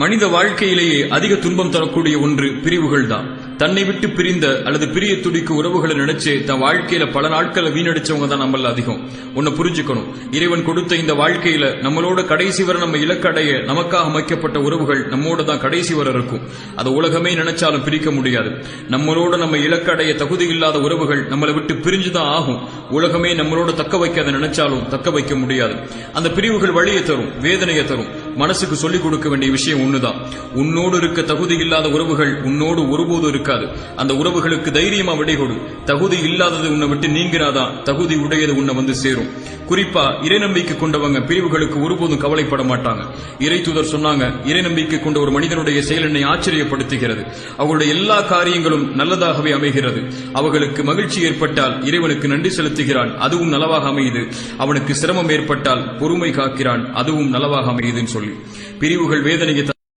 மனித வாழ்க்கையிலேயே அதிக துன்பம் தரக்கூடிய ஒன்று பிரிவுகள் தான். தன்னை விட்டு பிரிந்த அல்லது பிரிய துடிக்க உறவுகளை நினைச்சு தன் வாழ்க்கையில பல நாட்களை வீணடிச்சவங்க தான் நம்மள அதிகம். ஒன்னு புரிஞ்சுக்கணும், இறைவன் கொடுத்த இந்த வாழ்க்கையில நம்மளோட கடைசி வரை நம்ம இலக்கடைய நமக்காக அமைக்கப்பட்ட உறவுகள் நம்மோட தான் கடைசி வரை இருக்கும். அது உலகமே நினைச்சாலும் பிரிக்க முடியாது. நம்மளோட நம்ம இலக்கடைய தகுதி இல்லாத உறவுகள் நம்மளை விட்டு பிரிஞ்சுதான் ஆகும். உலகமே நம்மளோட தக்க வைக்காத நினைச்சாலும் தக்க வைக்க முடியாது. அந்த பிரிவுகள் வழியை தரும், வேதனையை தரும். மனசுக்கு சொல்லிக் கொடுக்க வேண்டிய விஷயம் ஒண்ணுதான், உன்னோடு இருக்க தகுதி இல்லாத உறவுகள் உன்னோடு ஒருபோதும் இருக்காது. அந்த உறவுகளுக்கு தைரியமா விடை கொடு. தகுதி இல்லாதது உன்னை விட்டு நீங்கிறாதான் தகுதி உடையது உன்னை வந்து சேரும். குறிப்பா இறை நம்பிக்கை கொண்டவங்க பிரிவுகளுக்கு ஒருபோதும் கவலைப்பட மாட்டாங்க. இறை தூதர் சொன்னாங்க, இறை நம்பிக்கை கொண்ட ஒரு மனிதனுடைய செயல் என்னை ஆச்சரியப்படுத்துகிறது. அவர்களுடைய எல்லா காரியங்களும் நல்லதாகவே அமைகிறது. அவர்களுக்கு மகிழ்ச்சி ஏற்பட்டால் இறைவனுக்கு நன்றி செலுத்துகிறான், அதுவும் நலவாக அமையுது. அவனுக்கு சிரமம் ஏற்பட்டால் பொறுமை காக்கிறான், அதுவும் நலவாக அமையுதுன்னு சொல்லி பிரிவுகள் வேதனையை